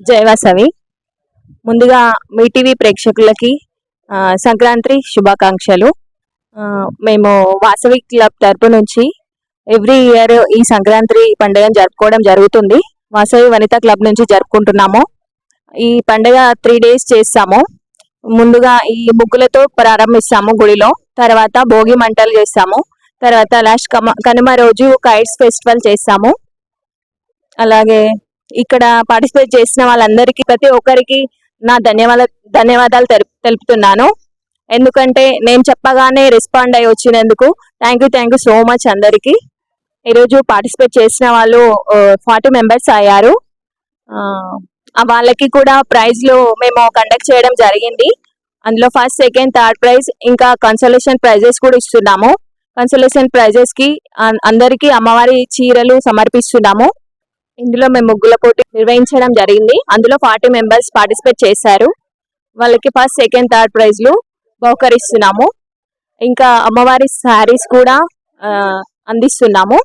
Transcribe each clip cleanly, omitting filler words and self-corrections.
జయవాసవి. ముందుగా మీ టీవీ ప్రేక్షకులకి సంక్రాంతి శుభాకాంక్షలు. మేము వాసవి క్లబ్ తరపు నుంచి ఎవ్రీ ఇయర్ ఈ సంక్రాంతి పండుగను జరుపుకోవడం జరుగుతుంది. వాసవి వనితా క్లబ్ నుంచి జరుపుకుంటున్నాము. ఈ పండుగ 3 days చేస్తాము. ముందుగా ఈ ముగ్గులతో ప్రారంభిస్తాము గుడిలో. తర్వాత భోగి మంటలు చేస్తాము. తర్వాత లాస్ట్ కనుమ రోజు కైట్స్ ఫెస్టివల్ చేస్తాము. అలాగే ఇక్కడ పార్టిసిపేట్ చేసిన వాళ్ళందరికీ ప్రతి ఒక్కరికి నా ధన్యవాదాలు తెలుపుతున్నాను. ఎందుకంటే నేను చెప్పగానే రెస్పాండ్ అయ్యి వచ్చినందుకు థ్యాంక్ యూ సో మచ్ అందరికీ. ఈరోజు పార్టిసిపేట్ చేసిన వాళ్ళు 40 members అయ్యారు. వాళ్ళకి కూడా ప్రైజ్లు మేము కండక్ట్ చేయడం జరిగింది. అందులో ఫస్ట్, సెకండ్, థర్డ్ ప్రైజ్ ఇంకా కన్సలేషన్ ప్రైజెస్ కూడా ఇస్తున్నాము. కన్సలేషన్ ప్రైజెస్ కి అందరికీ అమ్మవారి చీరలు సమర్పిస్తున్నాము. ఇందులో మేము ముగ్గుల పోటీ నిర్వహించడం జరిగింది. అందులో 40 members పార్టిసిపేట్ చేశారు. వాళ్ళకి ఫస్ట్, సెకండ్, థర్డ్ ప్రైజ్లు బహుకరిస్తున్నాము. ఇంకా అమ్మవారి శారీస్ కూడా అందిస్తున్నాము.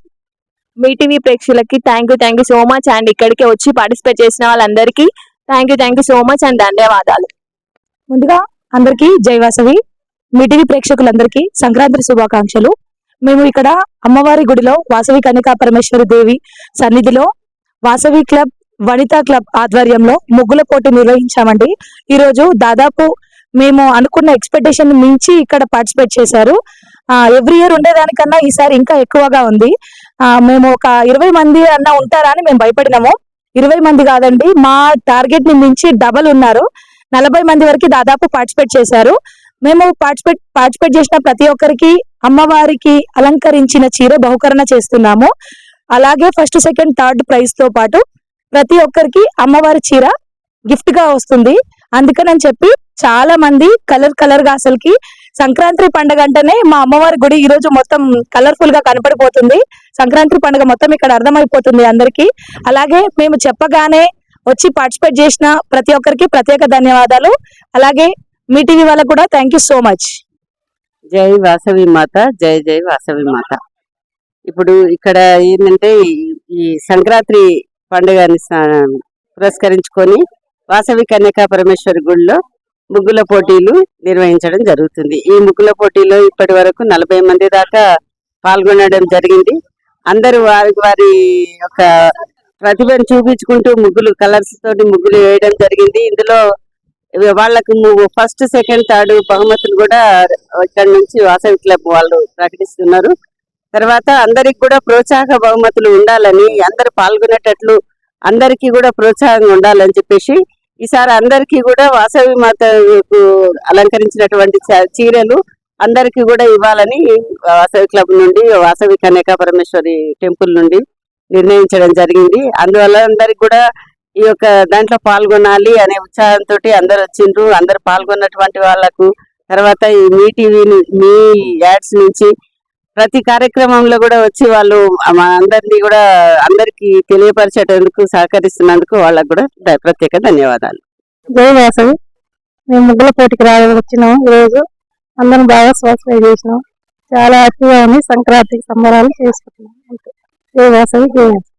మీ టీవీ ప్రేక్షకులకి thank you so much and ఇక్కడికి వచ్చి పార్టిసిపేట్ చేసిన వాళ్ళందరికీ thank you so much and ధన్యవాదాలు. ముందుగా అందరికీ జయవాసవి. మీ టీవీ ప్రేక్షకులందరికీ సంక్రాంతి శుభాకాంక్షలు. మేము ఇక్కడ అమ్మవారి గుడిలో వాసవి కన్యకా పరమేశ్వరి దేవి సన్నిధిలో వాసవి క్లబ్ వనితా క్లబ్ ఆధ్వర్యంలో ముగ్గుల పోటీ నిర్వహించామండి. ఈరోజు దాదాపు మేము అనుకున్న ఎక్స్పెక్టేషన్ మించి ఇక్కడ పార్టిసిపేట్ చేశారు. ఎవ్రీ ఇయర్ ఉండేదానికన్నా ఈసారి ఇంకా ఎక్కువగా ఉంది. మేము ఒక 20 మంది అన్నా ఉంటారా అని మేము భయపడినాము. 20 మంది కాదండి, మా టార్గెట్ ని మించి డబల్ ఉన్నారు. 40 మంది వరకు దాదాపు పార్టిసిపేట్ చేశారు. మేము పార్టిసిపేట్ చేసిన ప్రతి ఒక్కరికి అమ్మవారికి అలంకరించిన చీర బహుకరణ చేస్తున్నాము. అలాగే ఫస్ట్, సెకండ్, థర్డ్ ప్రైజ్ తో పాటు ప్రతి ఒక్కరికి అమ్మవారి చీర గిఫ్ట్ గా వస్తుంది. అందుకని చెప్పి చాలా మంది కలర్ గా అసలుకి సంక్రాంతి పండుగ అంటేనే మా అమ్మవారి గుడి ఈ రోజు మొత్తం కలర్ఫుల్ గా కనపడిపోతుంది. సంక్రాంతి పండుగ మొత్తం ఇక్కడ అర్థమైపోతుంది అందరికి. అలాగే మేము చెప్పగానే వచ్చి పార్టిసిపేట్ చేసిన ప్రతి ఒక్కరికి ప్రత్యేక ధన్యవాదాలు. అలాగే మీ టీవీ వాళ్ళకు కూడా థ్యాంక్ యూ సో మచ్. జై వాసవి మాత, జై జై వాసవి మాత. ఇప్పుడు ఇక్కడ ఏంటంటే ఈ సంక్రాంతి పండుగని పురస్కరించుకొని వాసవి కన్యకా పరమేశ్వరి గుడిలో ముగ్గుల పోటీలు నిర్వహించడం జరుగుతుంది. ఈ ముగ్గుల పోటీలో ఇప్పటి వరకు 40 మంది దాకా పాల్గొనడం జరిగింది. అందరూ వారి యొక్క ప్రతిభను చూపించుకుంటూ ముగ్గులు కలర్స్ తోటి ముగ్గులు వేయడం జరిగింది. ఇందులో వాళ్ళకు ఫస్ట్, సెకండ్, థర్డ్ బహుమతులు కూడా ఇక్కడ నుంచి వాసవి క్లబ్ వాళ్ళు ప్రకటిస్తున్నారు. తర్వాత అందరికి కూడా ప్రోత్సాహక బహుమతులు ఉండాలని, అందరు పాల్గొనేటట్లు అందరికీ కూడా ప్రోత్సాహంగా ఉండాలని చెప్పేసి ఈసారి అందరికీ కూడా వాసవి మాతకు అలంకరించినటువంటి చీరలు అందరికీ కూడా ఇవ్వాలని వాసవి క్లబ్ నుండి, వాసవి కన్యకా పరమేశ్వరి టెంపుల్ నుండి నిర్ణయించడం జరిగింది. అందువల్ల అందరికి కూడా ఈ యొక్క దాంట్లో పాల్గొనాలి అనే ఉత్సాహంతో అందరు వచ్చిండ్రు. అందరు పాల్గొన్నటువంటి వాళ్ళకు తర్వాత ఈ మీ టీవీ, మీ యాడ్స్ నుంచి ప్రతి కార్యక్రమంలో కూడా వచ్చి వాళ్ళు అందరినీ కూడా అందరికి తెలియపరిచేటందుకు సహకరిస్తున్నందుకు వాళ్ళకు కూడా ప్రత్యేక ధన్యవాదాలు. జై వాసవి. మేము ముగ్గుల పోటీకి వచ్చినాం. ఈరోజు అందరం బాగా స్వాగతం చేసినాం. చాలా హ్యాపీగా ఉంది. సంక్రాంతి సంబరాలు చేసుకుంటున్నాం. జై వాసవి, జై వాసవి.